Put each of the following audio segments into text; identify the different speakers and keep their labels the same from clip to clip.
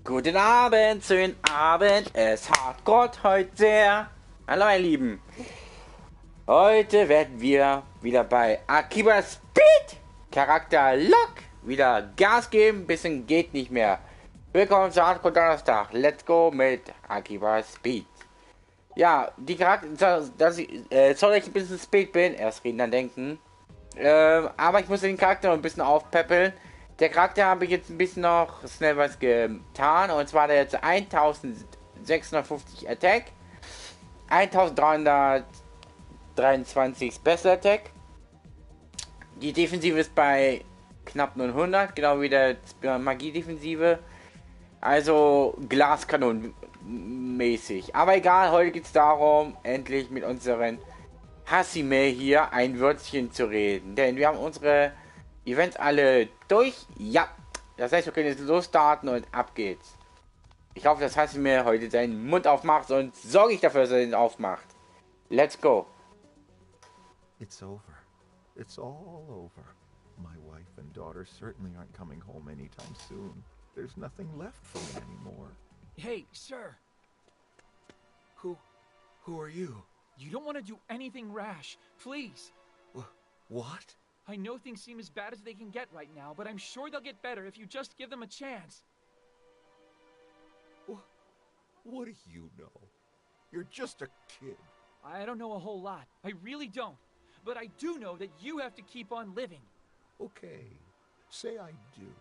Speaker 1: Guten Abend, schönen Abend, es Hardcore heute sehr. Hallo meine Lieben. Heute werden wir wieder bei AKIBA'S Charakter Lock wieder Gas geben, bisschen geht nicht mehr. Willkommen zu Hardcore Donnerstag. Let's go mit AKIBA'S. Ja, die Charakter, sorry, ich ein bisschen spät bin, erst reden, dann denken. Aber ich muss den Charakter noch ein bisschen aufpäppeln. Der Charakter habe ich jetzt ein bisschen noch schnell was getan. Und zwar der jetzt 1650 Attack, 1323 Special Attack. Die Defensive ist bei knapp 900, genau wie der Magie-Defensive. Also Glaskanon mäßig. Aber egal, heute geht es darum, endlich mit unseren Hasime hier ein Wörtchen zu reden. Denn wir haben unsere Events alle durch. Ja, das heißt, wir können jetzt losstarten und ab geht's. Ich hoffe, dass Hasime heute seinen Mund aufmacht, sonst sorge ich dafür, dass er den aufmacht. Let's go.
Speaker 2: It's over. It's all over. My wife and daughter certainly aren't coming home anytime soon. There's nothing left for me anymore.
Speaker 3: Hey, sir.
Speaker 2: Who are you?
Speaker 3: You don't want to do anything rash, please.
Speaker 2: What?
Speaker 3: I know things seem as bad as they can get right now, but I'm sure they'll get better if you just give them a chance.
Speaker 2: What do you know? You're just a kid.
Speaker 3: I don't know a whole lot. I really don't. But I do know that you have to keep on living.
Speaker 2: Okay, say I do.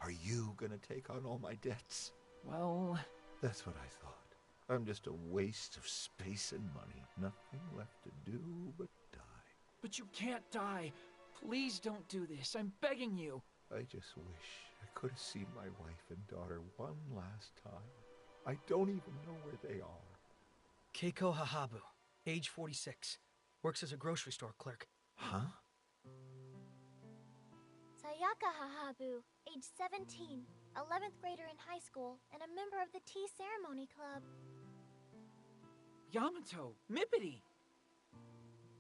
Speaker 2: Are you gonna take on all my debts?
Speaker 3: Well...
Speaker 2: That's what I thought. I'm just a waste of space and money. Nothing left to do but die.
Speaker 3: But you can't die. Please don't do this. I'm begging you.
Speaker 2: I just wish I could have seen my wife and daughter one last time. I don't even know where they are.
Speaker 4: Keiko Hahabu, age 46. Works as a grocery store clerk.
Speaker 2: Huh?
Speaker 5: Sayaka Hahabu, age 17, 11th grader in high school, and a member of the tea ceremony club.
Speaker 3: Yamato, Mippity!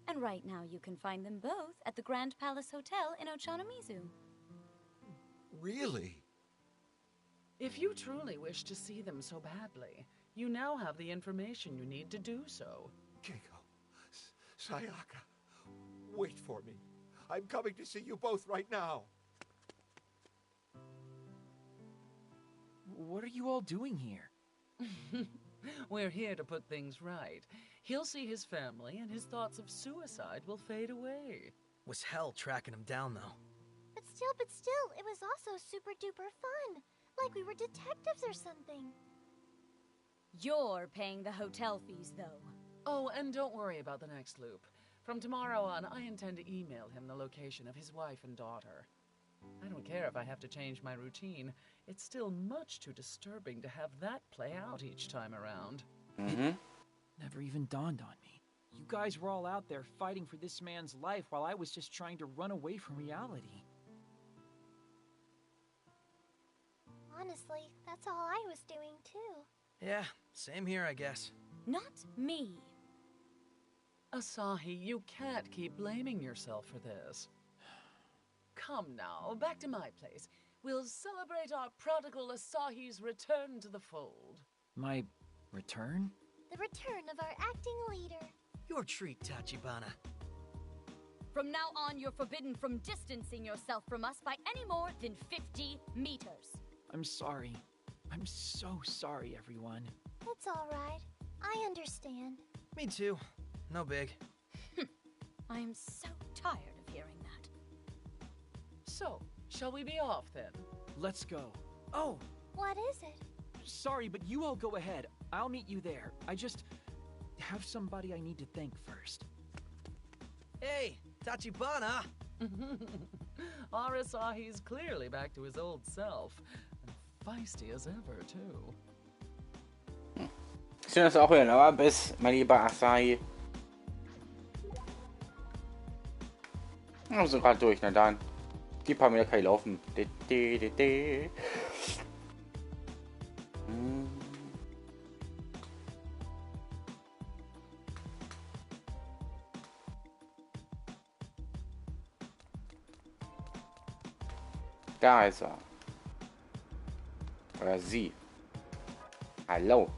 Speaker 6: And right now you can find them both at the Grand Palace Hotel in Ochanomizu.
Speaker 2: Really?
Speaker 7: If you truly wish to see them so badly, you now have the information you need to do so.
Speaker 2: Keiko, Sayaka, wait for me. I'm coming to see you both right now.
Speaker 3: What are you all doing here?
Speaker 7: We're here to put things right. He'll see his family, and his thoughts of suicide will fade away.
Speaker 4: Was hell tracking him down, though.
Speaker 5: But still, it was also super duper fun. Like we were detectives or something.
Speaker 6: You're paying the hotel fees, though.
Speaker 7: Oh, and don't worry about the next loop. From tomorrow on, I intend to email him the location of his wife and daughter. I don't care if I have to change my routine. It's still much too disturbing to have that play out each time around.
Speaker 3: Never even dawned on me. You guys were all out there fighting for this man's life while I was just trying to run away from reality.
Speaker 5: Honestly, that's all I was doing too.
Speaker 4: Yeah, same here, I guess.
Speaker 6: Not me.
Speaker 7: Asahi, you can't keep blaming yourself for this. Come now, back to my place. We'll celebrate our prodigal Asahi's return to the fold.
Speaker 3: My return?
Speaker 5: The return of our acting leader.
Speaker 4: Your treat, Tachibana.
Speaker 6: From now on, you're forbidden from distancing yourself from us by any more than 50 meters.
Speaker 3: I'm sorry. I'm so sorry, everyone.
Speaker 5: It's all right. I understand.
Speaker 4: Me too. No big.
Speaker 6: I am so tired of hearing that.
Speaker 7: So, shall we be off then?
Speaker 3: Let's go. Oh,
Speaker 5: What is it?
Speaker 3: sorry, but you all go ahead. I'll meet you there. I just have somebody I need to thank first.
Speaker 4: Hey, Tachibana!
Speaker 7: Our Asahi's clearly back to his old self. And feisty as ever, too.
Speaker 1: Schön, dass du auch wieder da bist, mein lieber Asahi. Also gerade durch, na dann. Die paar Meter kann ich laufen. Da ist er. Oder sie. Hallo.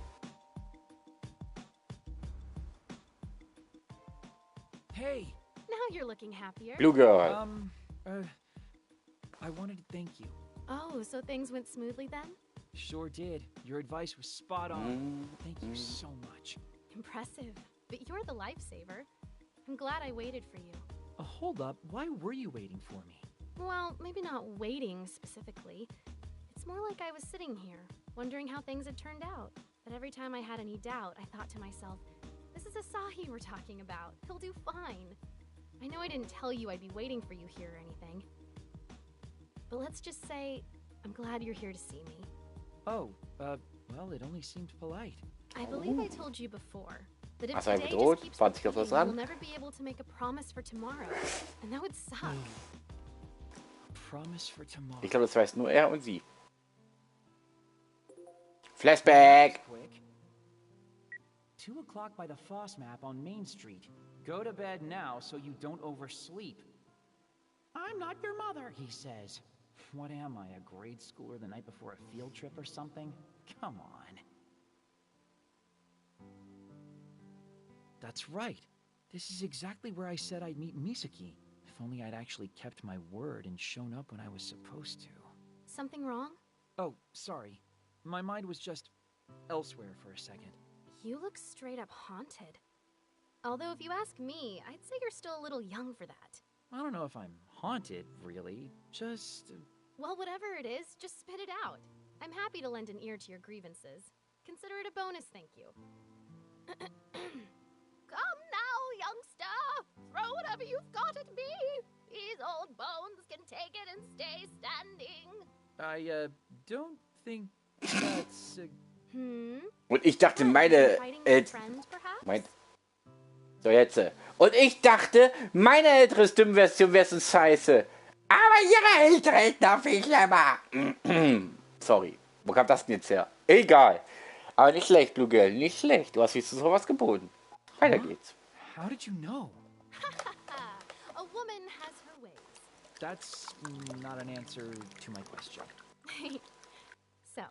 Speaker 3: Hey,
Speaker 8: Now you're looking happier.
Speaker 1: Blue Girl.
Speaker 3: I wanted to thank you.
Speaker 8: Oh, so things went smoothly then?
Speaker 3: Sure did. Your advice was spot on. Thank you so much.
Speaker 8: Impressive. But you're the lifesaver. I'm glad I waited for you.
Speaker 3: Hold up. Why were you waiting for me?
Speaker 8: Well, maybe not waiting specifically. It's more like I was sitting here, wondering how things had turned out. But every time I had any doubt, I thought to myself, this is Asahi we're talking about. He'll do fine. I know I didn't tell you I'd be waiting for you here or anything. But let's just say, I'm glad you're here to see me.
Speaker 3: Oh, well, it only seemed polite.
Speaker 8: I believe I told you before that if
Speaker 1: Asahi
Speaker 8: today
Speaker 1: bedroht,
Speaker 8: just keeps
Speaker 1: 20 auf das
Speaker 8: repeating,
Speaker 1: ran.
Speaker 8: we'll never be able to make a promise for tomorrow. And that would suck.
Speaker 3: Promise for tomorrow.
Speaker 1: Ich glaube, das weiß nur er und sie. Flashback.
Speaker 3: Quick. 2 o'clock by the Foss map on Main Street. Go to bed now so you don't oversleep. I'm not your mother, he says. What am I, a grade schooler the night before a field trip or something? Come on. That's right. This is exactly where I said I'd meet Misaki. If only I'd actually kept my word and shown up when I was supposed to.
Speaker 8: Something wrong?
Speaker 3: Oh, sorry. My mind was just elsewhere for a second.
Speaker 8: You look straight up haunted. Although if you ask me, I'd say you're still a little young for that.
Speaker 3: I don't know if I'm haunted, really. Just...
Speaker 8: Well, whatever it is, just spit it out. I'm happy to lend an ear to your grievances. Consider it a bonus, thank you. Come now, youngster! Throw whatever you've got at me! These old bones can take it and stay standing.
Speaker 3: I, don't think that's...
Speaker 1: Und ich dachte, meine... Mein... So, jetzt. Und ich dachte, meine ältere Stimmversion wäre so scheiße. Aber ihre ältere ist noch viel schlimmer. Sorry. Wo kam das denn jetzt her? Egal. Aber nicht schlecht, Blue Girl. Nicht schlecht. Du hast wie zu sowas geboten. Weiter geht's.
Speaker 3: How did you know?
Speaker 8: A woman has her ways.
Speaker 3: That's not an answer to my question.
Speaker 8: So,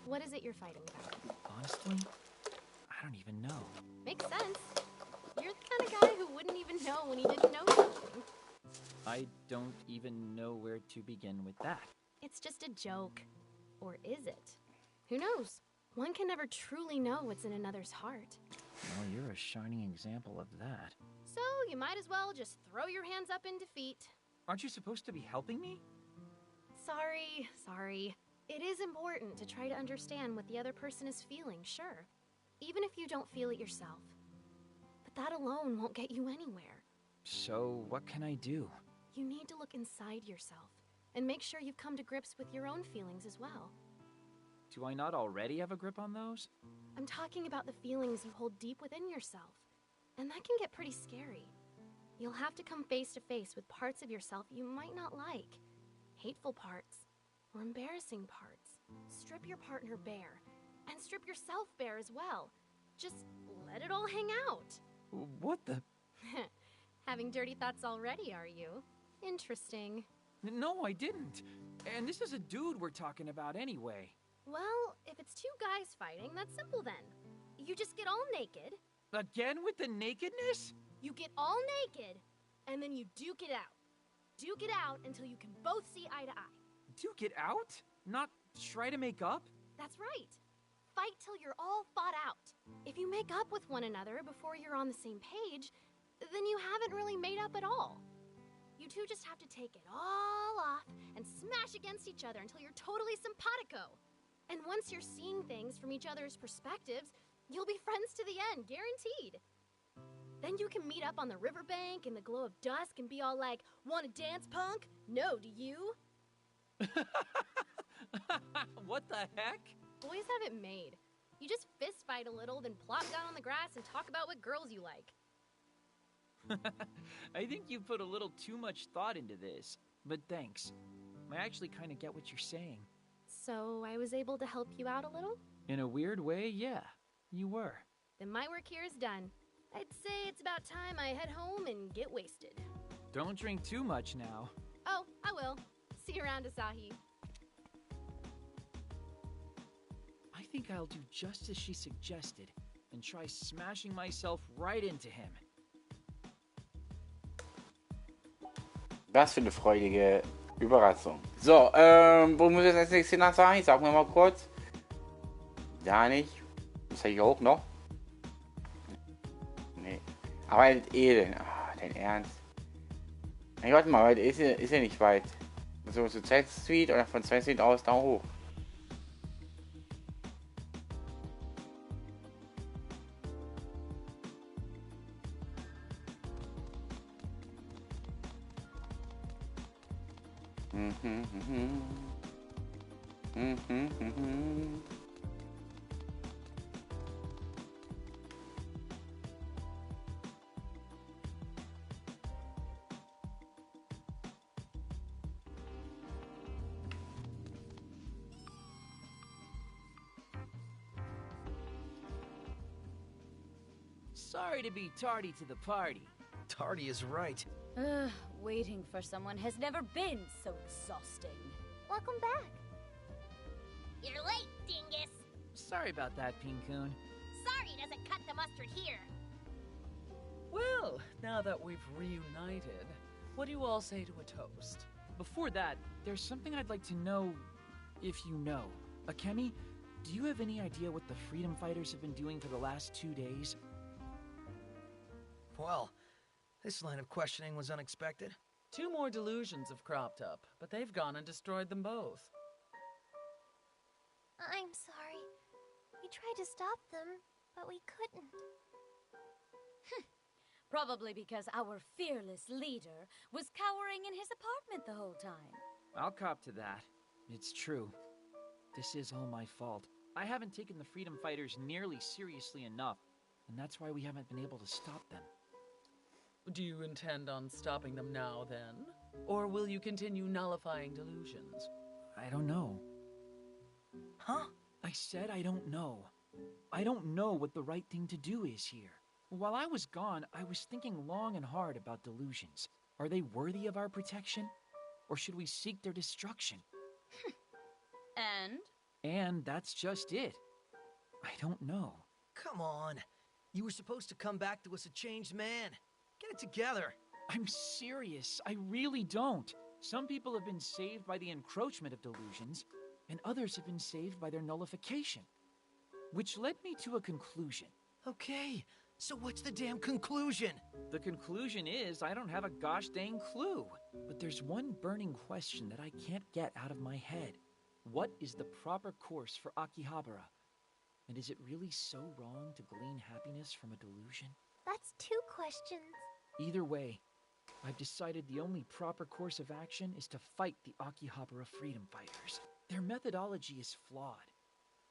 Speaker 8: what is it you're fighting about?
Speaker 3: Honestly, I don't even know.
Speaker 8: Makes sense. You're the kind of guy who wouldn't even know when he didn't know something.
Speaker 3: I don't even know where to begin with that.
Speaker 8: It's just a joke. Or is it? Who knows? One can never truly know what's in another's heart.
Speaker 3: Well, you're a shining example of that.
Speaker 8: So, you might as well just throw your hands up in defeat.
Speaker 3: Aren't you supposed to be helping me?
Speaker 8: Sorry. It is important to try to understand what the other person is feeling, sure. Even if you don't feel it yourself. But that alone won't get you anywhere.
Speaker 3: So, what can I do?
Speaker 8: You need to look inside yourself and make sure you've come to grips with your own feelings as well.
Speaker 3: Do I not already have a grip on those?
Speaker 8: I'm talking about the feelings you hold deep within yourself. And that can get pretty scary. You'll have to come face to face with parts of yourself you might not like. Hateful parts, or embarrassing parts. Strip your partner bare, and strip yourself bare as well. Just let it all hang out.
Speaker 3: What the...
Speaker 8: Having dirty thoughts already, are you? Interesting.
Speaker 3: No, I didn't. And this is a dude we're talking about anyway.
Speaker 8: Well, if it's two guys fighting, that's simple then. You just get all naked.
Speaker 3: Again with the nakedness?
Speaker 8: You get all naked, and then you duke it out. Duke it out until you can both see eye to eye.
Speaker 3: Duke it out? Not try to make up?
Speaker 8: That's right. Fight till you're all fought out. If you make up with one another before you're on the same page, then you haven't really made up at all. You two just have to take it all off and smash against each other until you're totally simpatico. And once you're seeing things from each other's perspectives, you'll be friends to the end, guaranteed. Then you can meet up on the riverbank in the glow of dusk and be all like, "Wanna dance, punk? No, do you?"
Speaker 3: What the heck?
Speaker 8: Boys have it made. You just fist fight a little, then plop down on the grass and talk about what girls you like.
Speaker 3: I think you put a little too much thought into this, but thanks. I actually kind of get what you're saying.
Speaker 8: So I was able to help you out a little?
Speaker 3: In a weird way, yeah, you were.
Speaker 8: Then my work here is done. I'd say it's about time I head home and get wasted.
Speaker 3: Don't drink too much now.
Speaker 8: Oh, I will. See you around, Asahi.
Speaker 3: I think I'll do just as she suggested and try smashing myself right into him.
Speaker 1: Was für eine freudige Überraschung. So, wo muss ich als nächstes hin, Asahi? Sag mir mal kurz. Da nicht. Das habe ich auch noch. Nee. Aber halt Elend. Ah, dein Ernst. Hey, warte mal, ist ja nicht weit. So zur Zeit Street oder von 2 Street aus da hoch.
Speaker 3: Sorry to be tardy to the party.
Speaker 4: Tardy is right.
Speaker 6: Waiting for someone has never been so exhausting.
Speaker 5: Welcome back. You're late, dingus.
Speaker 3: Sorry about that, Pin-kun.
Speaker 5: Sorry doesn't cut the mustard here.
Speaker 7: Well, now that we've reunited, what do you all say to a toast?
Speaker 3: Before that, there's something I'd like to know, if you know. Akemi, do you have any idea what the freedom fighters have been doing for the last 2 days?
Speaker 4: Well, this line of questioning was unexpected.
Speaker 7: 2 more delusions have cropped up, but they've gone and destroyed them both.
Speaker 5: I'm sorry. We tried to stop them, but we couldn't.
Speaker 6: Probably because our fearless leader was cowering in his apartment the whole time.
Speaker 3: I'll cop to that. It's true. This is all my fault. I haven't taken the freedom fighters nearly seriously enough, and that's why we haven't been able to stop them.
Speaker 7: Do you intend on stopping them now, then? Or will you continue nullifying delusions?
Speaker 3: I don't know.
Speaker 4: Huh?
Speaker 3: I said I don't know. I don't know what the right thing to do is here. While I was gone, I was thinking long and hard about delusions. Are they worthy of our protection? Or should we seek their destruction?
Speaker 6: And?
Speaker 3: And that's just it. I don't know.
Speaker 4: Come on. You were supposed to come back to us a changed man. Get it together.
Speaker 3: I'm serious. I really don't. Some people have been saved by the encroachment of delusions, and others have been saved by their nullification. Which led me to a conclusion.
Speaker 4: Okay, so what's the damn conclusion?
Speaker 3: The conclusion is I don't have a gosh dang clue. But there's one burning question that I can't get out of my head. What is the proper course for Akihabara? And is it really so wrong to glean happiness from a delusion?
Speaker 5: That's 2 questions.
Speaker 3: Either way, I've decided the only proper course of action is to fight the Akihabara freedom fighters. Their methodology is flawed.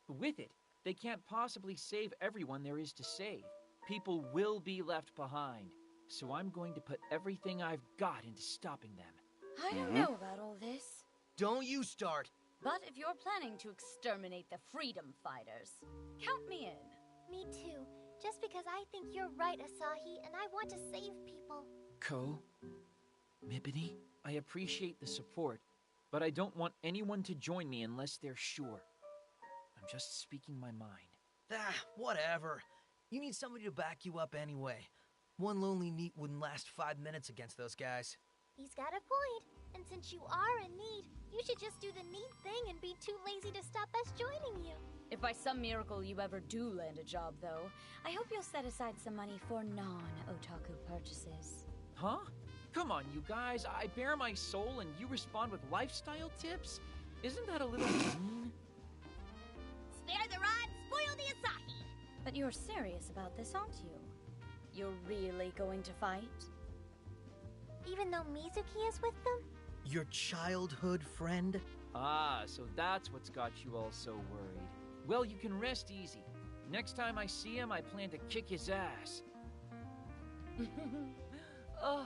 Speaker 3: With it, they can't possibly save everyone there is to save. People will be left behind. So I'm going to put everything I've got into stopping them.
Speaker 6: I don't know about all this.
Speaker 4: Don't you start.
Speaker 6: But if you're planning to exterminate the freedom fighters, count me in.
Speaker 5: Me too. Just because I think you're right, Asahi, and I want to save people.
Speaker 3: Ko, Mibini, I appreciate the support, but I don't want anyone to join me unless they're sure. I'm just speaking my mind.
Speaker 4: Whatever. You need somebody to back you up anyway. One lonely NEET wouldn't last 5 minutes against those guys.
Speaker 5: He's got a point. And since you are in need, you should just do the neat thing and be too lazy to stop us joining you.
Speaker 6: If by some miracle you ever do land a job, though, I hope you'll set aside some money for non-otaku purchases.
Speaker 3: Huh? Come on, you guys. I bare my soul and you respond with lifestyle tips? Isn't that a little mean?
Speaker 5: Spare the rod, spoil the Asahi.
Speaker 6: But you're serious about this, aren't you? You're really going to fight?
Speaker 5: Even though Mizuki is with them?
Speaker 4: Your childhood friend?
Speaker 3: Ah, so that's what's got you all so worried. Well, you can rest easy. Next time I see him, I plan to kick his ass.
Speaker 7: Oh,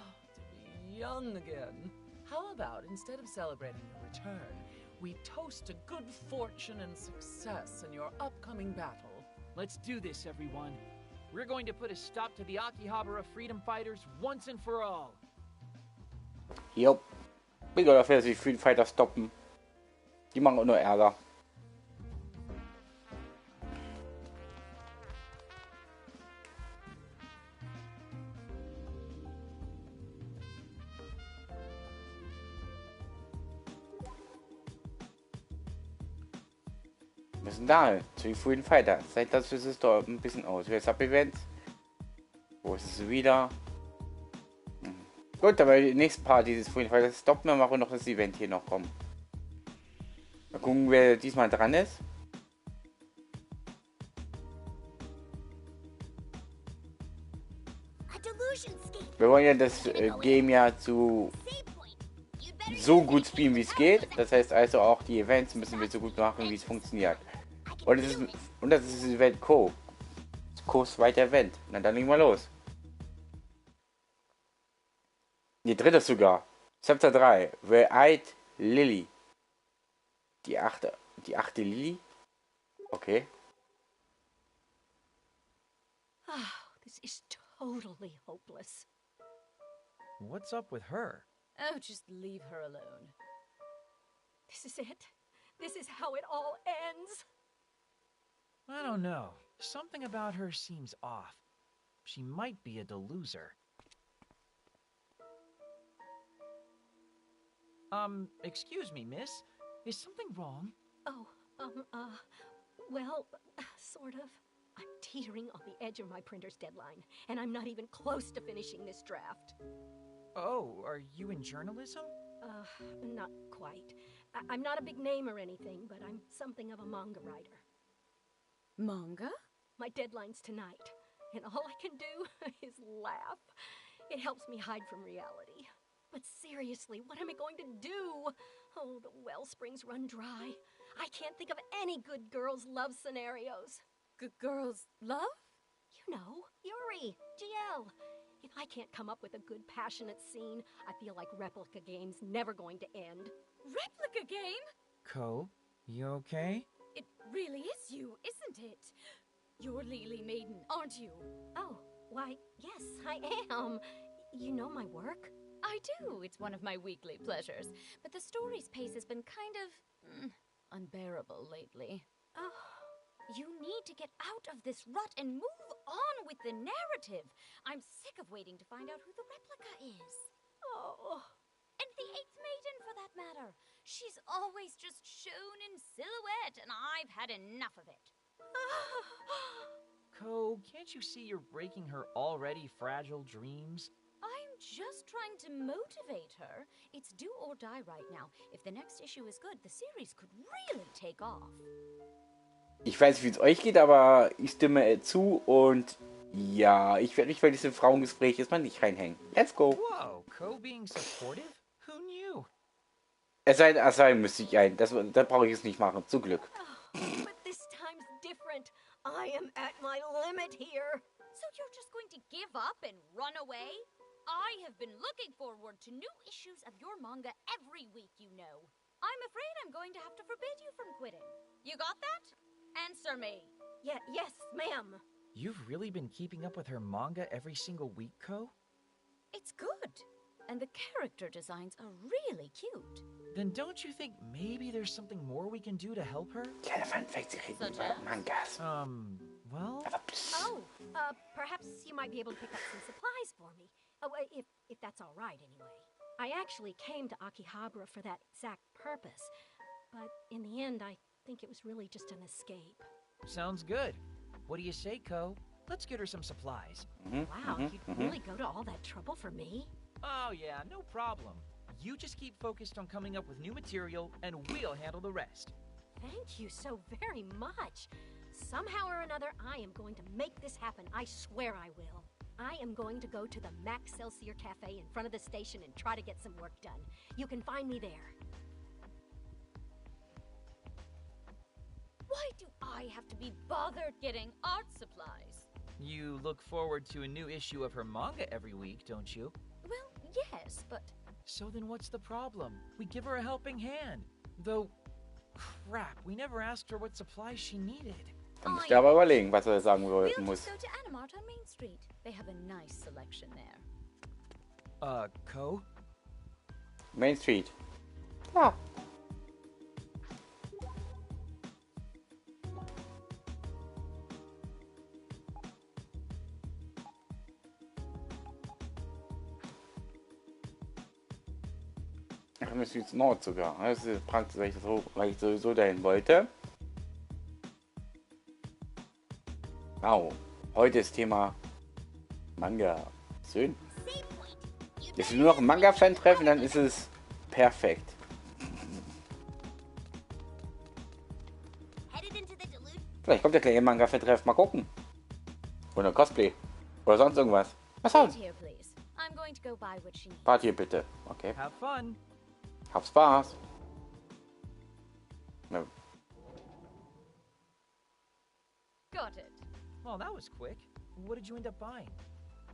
Speaker 7: to be young again. How about, instead of celebrating your return, we toast to good fortune and success in your upcoming battle?
Speaker 3: Let's do this, everyone. We're going to put a stop to the Akihabara freedom fighters once and for all.
Speaker 1: Jupp. Bin dafür, dass die Freedom Fighter stoppen. Die machen auch nur Ärger. müssen da zu den frühen Fighter. Seit das ist es doch ein bisschen aus. Wer Sub-Events? Wo ist es wieder? Gut, aber die nächste Part dieses frühen Fighter stoppen wir, machen noch das Event hier noch kommen. Mal gucken, wer diesmal dran ist. Wir wollen ja das Game ja so gut spielen, wie es geht. Das heißt also auch die Events müssen wir so gut machen, wie es funktioniert. Und das ist das Event Co. Co weiter Event. Na dann legen wir los. Die dritte sogar. Chapter 3. The Eighth Lily. Die achte Lily? Okay.
Speaker 9: Oh, this is totally hopeless.
Speaker 3: What's up with her?
Speaker 6: Oh, just leave her alone.
Speaker 9: This is it. This is how it all ends.
Speaker 3: I don't know. Something about her seems off. She might be a deluser. Excuse me, miss. Is something wrong?
Speaker 9: Oh, well, sort of. I'm teetering on the edge of my printer's deadline, and I'm not even close to finishing this draft.
Speaker 3: Oh, are you in journalism?
Speaker 9: Not quite. I'm not a big name or anything, but I'm something of a manga writer.
Speaker 6: Manga?
Speaker 9: My deadline's tonight, and all I can do is laugh. It helps me hide from reality. But seriously, what am I going to do? Oh, the well springs run dry. I can't think of any good girls' love scenarios.
Speaker 6: Good girls love?
Speaker 9: You know, Yuri, GL. If I can't come up with a good passionate scene, I feel like replica game's never going to end.
Speaker 6: Replica game?
Speaker 3: Ko, you okay?
Speaker 6: It really is you, isn't it? You're Lily Maiden, aren't you?
Speaker 9: Oh, why, yes, I am. You know my work?
Speaker 6: I do. It's one of my weekly pleasures. But the story's pace has been kind of unbearable lately.
Speaker 9: Oh.
Speaker 6: You need to get out of this rut and move on with the narrative. I'm sick of waiting to find out who the replica is.
Speaker 9: Oh.
Speaker 6: And the Eighth Maiden, for that matter. She's always just shown in silhouette, and I've had enough of it.
Speaker 3: Ko, can't you see you're breaking her already fragile dreams?
Speaker 6: I'm just trying to motivate her. It's do or die right now. If the next issue is good, the series could really take off.
Speaker 1: Ich weiß nicht, wie es euch geht, aber ich stimme zu und ja, ich werde mich bei diesem Frauengespräch erstmal nicht reinhängen. Let's go.
Speaker 3: Whoa, Ko being supportive? Who knew?
Speaker 1: Es sei denn, Asahi müsste ich ein. Das brauche ich jetzt nicht machen. Zum Glück.
Speaker 9: Oh, but this time's different. I am at my limit here.
Speaker 6: So you're just going to give up and run away? I have been looking forward to new issues of your manga every week, you know. I'm afraid I'm going to have to forbid you from quitting. You got that? Answer me.
Speaker 9: Yeah, yes, ma'am.
Speaker 3: You've really been keeping up with her manga every single week, Ko?
Speaker 6: It's good. And the character designs are really cute.
Speaker 3: Then don't you think maybe there's something more we can do to help her?
Speaker 1: Kleine Funfacts, ich rede über Mangas.
Speaker 3: Well...
Speaker 9: Oh, perhaps you might be able to pick up some supplies for me. Oh, if that's all right, anyway. I actually came to Akihabara for that exact purpose. But in the end, I think it was really just an escape.
Speaker 3: Sounds good. What do you say, Ko? Let's get her some supplies.
Speaker 9: Wow, you'd really go to all that trouble for me?
Speaker 3: Oh yeah, no problem. You just keep focused on coming up with new material, and we'll handle the rest.
Speaker 9: Thank you so very much. Somehow or another, I am going to make this happen. I swear I will. I am going to go to the Max Celsior Cafe in front of the station and try to get some work done. You can find me there.
Speaker 6: Why do I have to be bothered getting art supplies?
Speaker 3: You look forward to a new issue of her manga every week, don't you?
Speaker 6: Well, yes, but...
Speaker 3: So then what's the problem? We give her a helping hand. Though, crap, we never asked her what supplies she needed.
Speaker 1: Da muss ich aber überlegen, was er sagen
Speaker 6: We'll
Speaker 1: muss.
Speaker 6: just go to Animart on Main Street. They have a nice selection there.
Speaker 3: Ko?
Speaker 1: Main Street. Ja. Ach, wir müssen jetzt Nord sogar. Das ist praktisch, weil ich sowieso dahin wollte. Au. Heute ist Thema Manga. Schön. Jetzt nur noch ein Manga-Fan treffen, dann ist es perfekt. Vielleicht kommt der kleine Manga-Fan treffen. Mal gucken. Oder Cosplay. Oder sonst irgendwas. Was soll's? Party bitte. Okay.
Speaker 3: Have fun.
Speaker 1: Hab Spaß. Ja.
Speaker 6: Got it.
Speaker 3: Well, that was quick. What did you end up buying?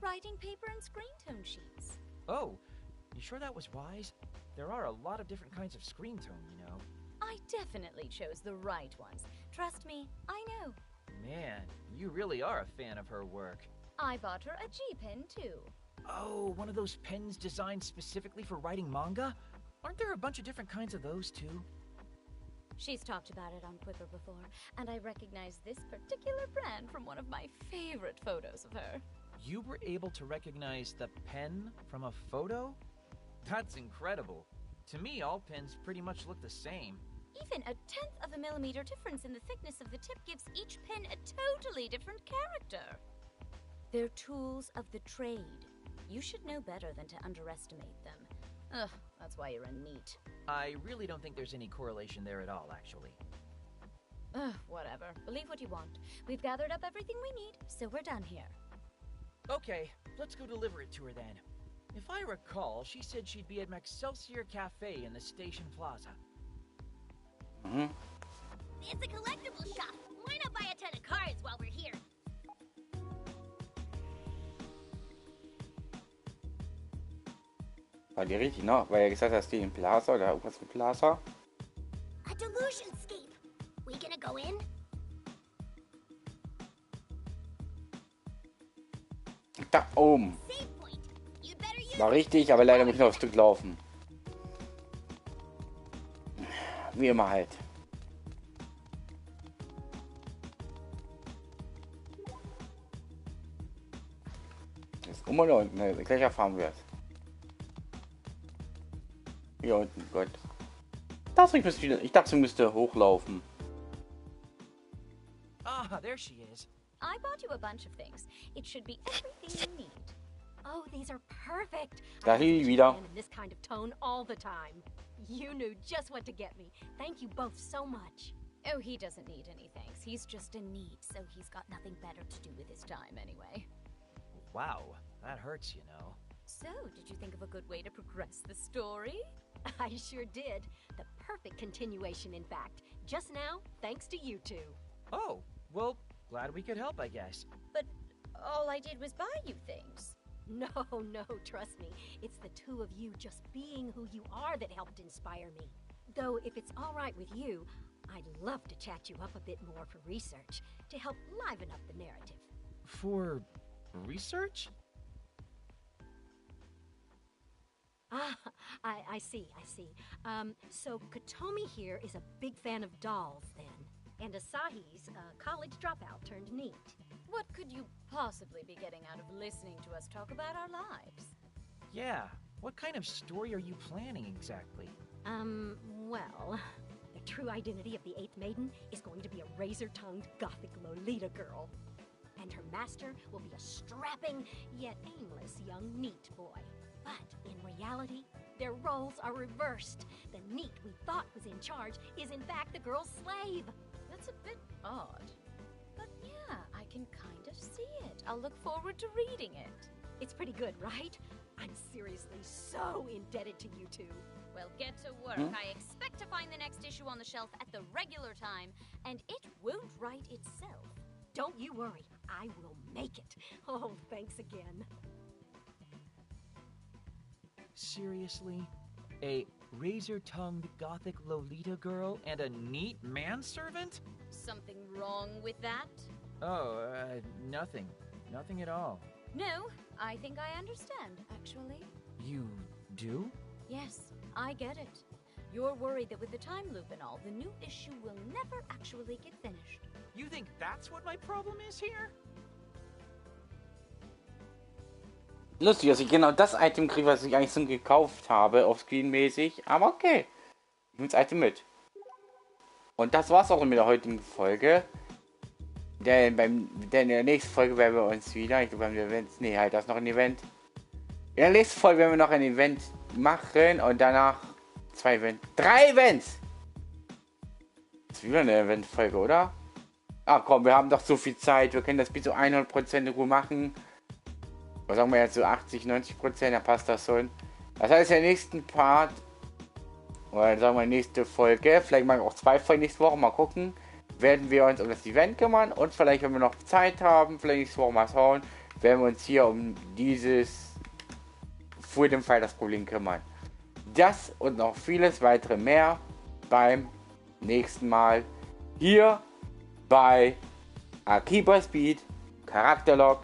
Speaker 6: Writing paper and screen tone sheets.
Speaker 3: Oh, you sure that was wise? There are a lot of different kinds of screen tone, you know.
Speaker 6: I definitely chose the right ones. Trust me, I know.
Speaker 3: Man, you really are a fan of her work.
Speaker 6: I bought her a G-pen too.
Speaker 3: Oh, one of those pens designed specifically for writing manga? Aren't there a bunch of different kinds of those too?
Speaker 6: She's talked about it on Twitter before, and I recognize this particular brand from one of my favorite photos of her.
Speaker 3: You were able to recognize the pen from a photo? That's incredible. To me, all pens pretty much look the same.
Speaker 6: Even a 1/10 of a millimeter difference in the thickness of the tip gives each pen a totally different character. They're tools of the trade. You should know better than to underestimate them. Ugh, that's why you're a NEET.
Speaker 3: I really don't think there's any correlation there at all, actually.
Speaker 6: Ugh, whatever. Believe what you want. We've gathered up everything we need, so we're done here.
Speaker 3: Okay, let's go deliver it to her then. If I recall, she said she'd be at Excelsior Cafe in the station plaza.
Speaker 5: It's a collectible shop. Why not buy a ton of cards while we're here?
Speaker 1: War die richtig, ne? Weil er gesagt hat, dass die in Plaza oder irgendwas mit Plaza.
Speaker 5: A delusionscape. We gonna go in?
Speaker 1: Da oben.
Speaker 5: Save point. You'd better use
Speaker 1: War richtig, aber leider muss ich noch ein Stück laufen. Wie immer halt. Jetzt um oder unten? Ne, gleich erfahren wir es. Hier unten, Gott. Ich dachte, sie müsste hochlaufen.
Speaker 3: Ah, there she is.
Speaker 6: I bought you a bunch of things. It should be everything you need.
Speaker 9: Oh, these are perfect.
Speaker 1: Da
Speaker 9: I
Speaker 1: hielt
Speaker 9: use
Speaker 1: wieder.
Speaker 9: pen in this kind of tone all the time. You knew just what to get me. Thank you both so much.
Speaker 6: Oh, he doesn't need any thanks. He's just a NEET, so he's got nothing better to do with his time anyway.
Speaker 3: Wow, that hurts, you know.
Speaker 6: So, did you think of a good way to progress the story?
Speaker 9: I sure did. The perfect continuation, in fact. Just now, thanks to you two.
Speaker 3: Oh, well, glad we could help, I guess.
Speaker 6: But all I did was buy you things.
Speaker 9: No, trust me. It's the two of you just being who you are that helped inspire me. Though, if it's all right with you, I'd love to chat you up a bit more for research, to help liven up the narrative.
Speaker 3: For research?
Speaker 9: Ah, I see. So Katomi here is a big fan of dolls, then. And Asahi's a college dropout turned NEET.
Speaker 6: What could you possibly be getting out of listening to us talk about our lives?
Speaker 3: Yeah, what kind of story are you planning exactly?
Speaker 9: Well, the true identity of the Eighth Maiden is going to be a razor-tongued gothic Lolita girl. And her master will be a strapping, yet aimless young NEET boy. But in reality, their roles are reversed. The NEET we thought was in charge is in fact the girl's slave.
Speaker 6: That's a bit odd. But yeah, I can kind of see it. I'll look forward to reading it.
Speaker 9: It's pretty good, right? I'm seriously so indebted to you two.
Speaker 6: Well, get to work. I expect to find the next issue on the shelf at the regular time, and it won't write itself.
Speaker 9: Don't you worry, I will make it. Oh, thanks again.
Speaker 3: Seriously? A razor-tongued gothic Lolita girl and a NEET manservant?
Speaker 6: Something wrong with that?
Speaker 3: Oh, nothing. Nothing at all.
Speaker 6: No, I think I understand, actually.
Speaker 3: You do?
Speaker 6: Yes, I get it. You're worried that with the time loop and all, the new issue will never actually get finished.
Speaker 3: You think that's what my problem is here?
Speaker 1: Lustig, dass ich genau das Item kriege, was ich eigentlich schon gekauft habe, offscreen-mäßig. Aber okay. Ich nehme das Item mit. Und das war's auch mit der heutigen Folge. Denn in der nächsten Folge werden wir uns wieder, ich glaube, beim Event, nee, halt, das ist noch ein Event. In der nächsten Folge werden wir noch ein Event machen und danach 2 Events, 3 Events! Das ist wieder eine Event-Folge, oder? Ach komm, wir haben doch so viel Zeit, wir können das bis zu 100% in Ruhe machen. Was sagen wir jetzt, so 80, 90%, da passt das schon. Das heißt, der nächsten Part, oder sagen wir nächste Folge, vielleicht machen wir auch 2 Folgen nächste Woche, mal gucken. Werden wir uns um das Event kümmern und vielleicht, wenn wir noch Zeit haben, vielleicht nächste Woche mal schauen, werden wir uns hier um dieses für den Fall das Problem kümmern. Das und noch vieles weitere mehr beim nächsten Mal hier bei AKIBA'S Charakterlog.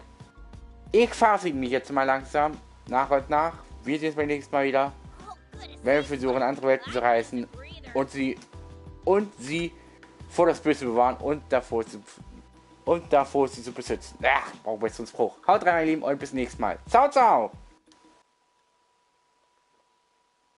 Speaker 1: Ich verabschiede mich jetzt mal langsam, nach und nach. Wir sehen uns beim nächsten Mal wieder, wenn wir versuchen, andere Welten zu reißen und sie vor das Böse bewahren und davor sie zu beschützen. Brauchen wir jetzt einen Spruch. Haut rein, meine Lieben, und bis nächstes Mal. Ciao, ciao!